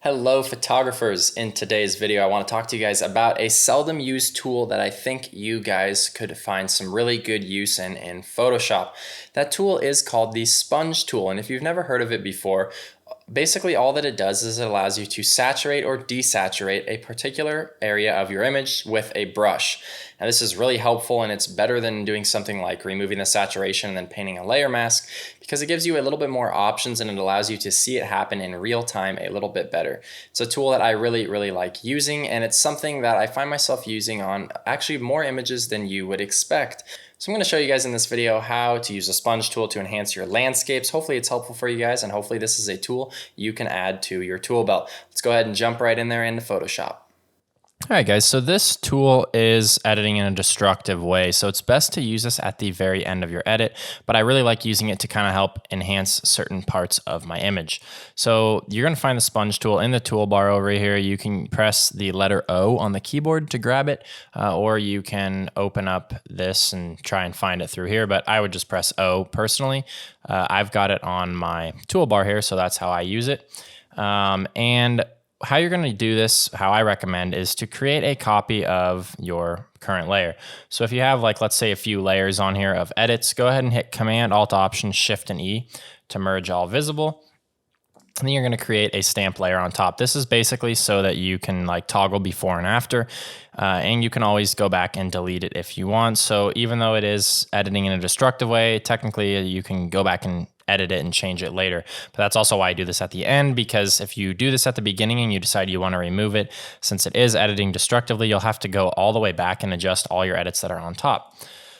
Hello photographers. In today's video I want to talk to you guys about a seldom used tool that I think you guys could find some really good use in Photoshop. That tool is called the sponge tool, and if you've never heard of it before, basically all that it does is it allows you to saturate or desaturate a particular area of your image with a brush. Now this is really helpful, and it's better than doing something like removing the saturation and then painting a layer mask, because it gives you a little bit more options and it allows you to see it happen in real time a little bit better. It's a tool that I really like using, and it's something that I find myself using on actually more images than you would expect. So I'm going to show you guys in this video how to use a sponge tool to enhance your landscapes. Hopefully it's helpful for you guys, and hopefully this is a tool you can add to your tool belt. Let's go ahead and jump right in there into Photoshop. All right, guys, so this tool is editing in a destructive way, so it's best to use this at the very end of your edit, but I really like using it to kind of help enhance certain parts of my image. So you're going to find the sponge tool in the toolbar over here. You can press the letter O on the keyboard to grab it, or you can open up this and try and find it through here, but I would just press O personally. I've got it on my toolbar here, so that's how I use it. And how you're going to do this, how I recommend, is to create a copy of your current layer. So if you have, like, let's say a few layers on here of edits, go ahead and hit Command, Alt, Option, Shift, and E to merge all visible. And then you're going to create a stamp layer on top. This is basically so that you can like toggle before and after, and you can always go back and delete it if you want. So even though it is editing in a destructive way, technically you can go back and edit it and change it later. But that's also why I do this at the end, because if you do this at the beginning and you decide you want to remove it, since it is editing destructively, you'll have to go all the way back and adjust all your edits that are on top.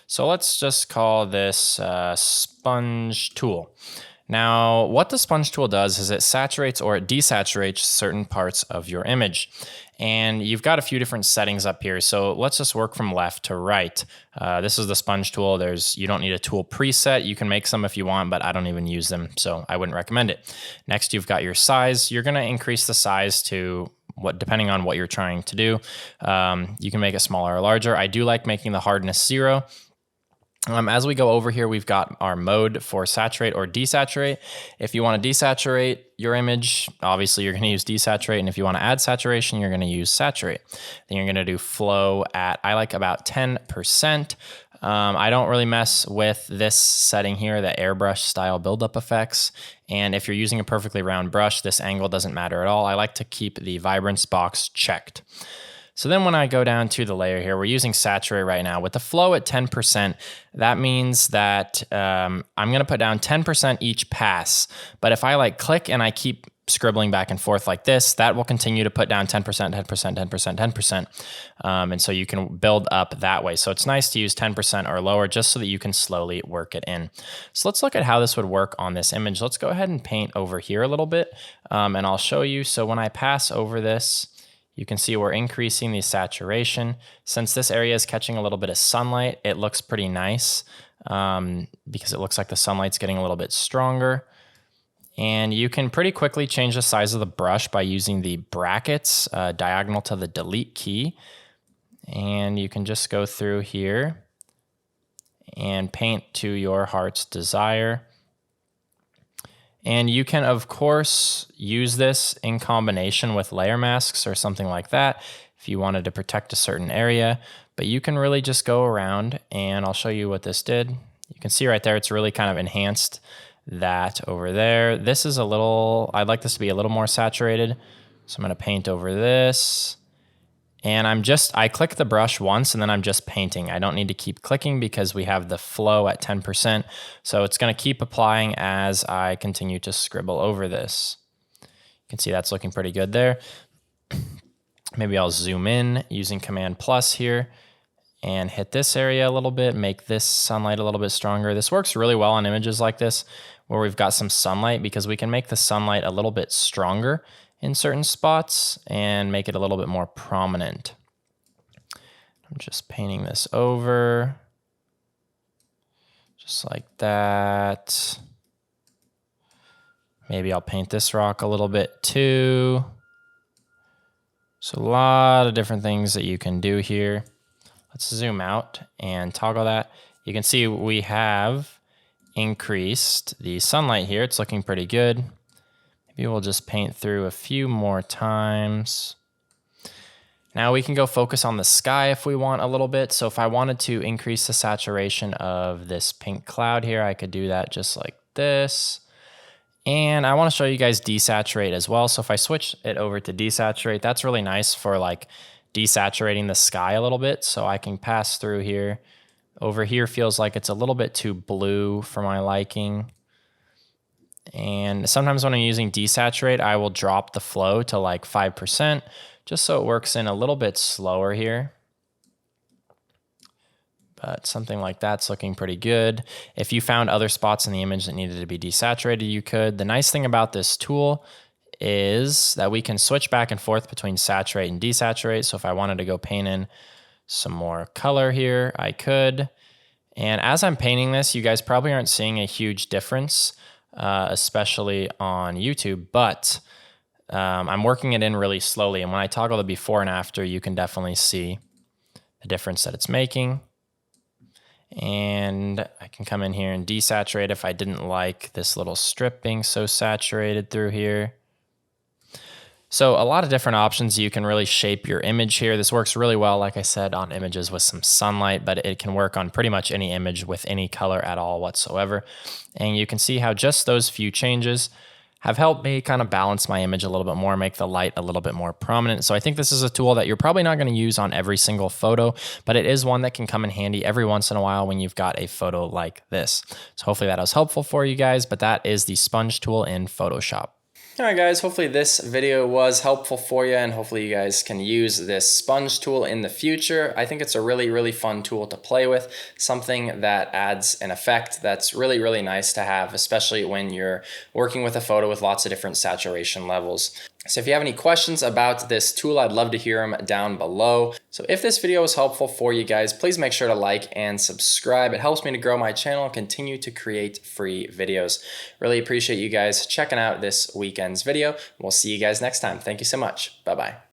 So let's just call this sponge tool. Now, what the sponge tool does is it saturates or it desaturates certain parts of your image. And you've got a few different settings up here. So let's just work from left to right. This is the sponge tool. You don't need a tool preset. You can make some if you want, but I don't even use them, so I wouldn't recommend it. Next, you've got your size. You're going to increase the size to depending on what you're trying to do. You can make it smaller or larger. I do like making the hardness 0. As we go over here, we've got our mode for saturate or desaturate. If you want to desaturate your image, obviously you're going to use desaturate. And if you want to add saturation, you're going to use saturate. Then you're going to do flow at, I like about 10%. I don't really mess with this setting here, the airbrush style buildup effects. And if you're using a perfectly round brush, this angle doesn't matter at all. I like to keep the vibrance box checked. So then when I go down to the layer here, we're using saturate right now. With the flow at 10%, that means that I'm going to put down 10% each pass. But if I like click and I keep scribbling back and forth like this, that will continue to put down 10%, 10%, 10%, 10%. And so you can build up that way. So it's nice to use 10% or lower just so that you can slowly work it in. So let's look at how this would work on this image. Let's go ahead and paint over here a little bit, and I'll show you. So when I pass over this, you can see we're increasing the saturation. Since this area is catching a little bit of sunlight, it looks pretty nice because it looks like the sunlight's getting a little bit stronger. And you can pretty quickly change the size of the brush by using the brackets diagonal to the delete key. And you can just go through here and paint to your heart's desire. And you can, of course, use this in combination with layer masks or something like that if you wanted to protect a certain area. But you can really just go around, and I'll show you what this did. You can see right there, it's really kind of enhanced that over there. This is I'd like this to be a little more saturated. So I'm going to paint over this. And I click the brush once and then I'm just painting. I don't need to keep clicking because we have the flow at 10%. So it's going to keep applying as I continue to scribble over this. You can see that's looking pretty good there. Maybe I'll zoom in using Command plus here and hit this area a little bit, make this sunlight a little bit stronger. This works really well on images like this where we've got some sunlight, because we can make the sunlight a little bit stronger in certain spots and make it a little bit more prominent. I'm just painting this over, just like that. Maybe I'll paint this rock a little bit too. So a lot of different things that you can do here. Let's zoom out and toggle that. You can see we have increased the sunlight here. It's looking pretty good. Maybe we'll just paint through a few more times. Now we can go focus on the sky if we want a little bit. So if I wanted to increase the saturation of this pink cloud here, I could do that just like this. And I want to show you guys desaturate as well. So if I switch it over to desaturate, that's really nice for like desaturating the sky a little bit. So I can pass through here. Over here feels like it's a little bit too blue for my liking. And sometimes when I'm using desaturate, I will drop the flow to like 5%, just so it works in a little bit slower here. But something like that's looking pretty good. If you found other spots in the image that needed to be desaturated, you could. The nice thing about this tool is that we can switch back and forth between saturate and desaturate. So if I wanted to go paint in some more color here, I could. And as I'm painting this, you guys probably aren't seeing a huge difference, especially on YouTube, but I'm working it in really slowly. And when I toggle the before and after, you can definitely see the difference that it's making. And I can come in here and desaturate if I didn't like this little strip being so saturated through here. So a lot of different options. You can really shape your image here. This works really well, like I said, on images with some sunlight, but it can work on pretty much any image with any color at all whatsoever. And you can see how just those few changes have helped me kind of balance my image a little bit more, make the light a little bit more prominent. So I think this is a tool that you're probably not going to use on every single photo, but it is one that can come in handy every once in a while when you've got a photo like this. So hopefully that was helpful for you guys, but that is the sponge tool in Photoshop. All right, guys, hopefully this video was helpful for you, and hopefully you guys can use this sponge tool in the future. I think it's a really, really fun tool to play with, something that adds an effect that's really, really nice to have, especially when you're working with a photo with lots of different saturation levels. So if you have any questions about this tool, I'd love to hear them down below. So if this video was helpful for you guys, please make sure to like and subscribe. It helps me to grow my channel and continue to create free videos. Really appreciate you guys checking out this weekend's video. We'll see you guys next time. Thank you so much. Bye-bye.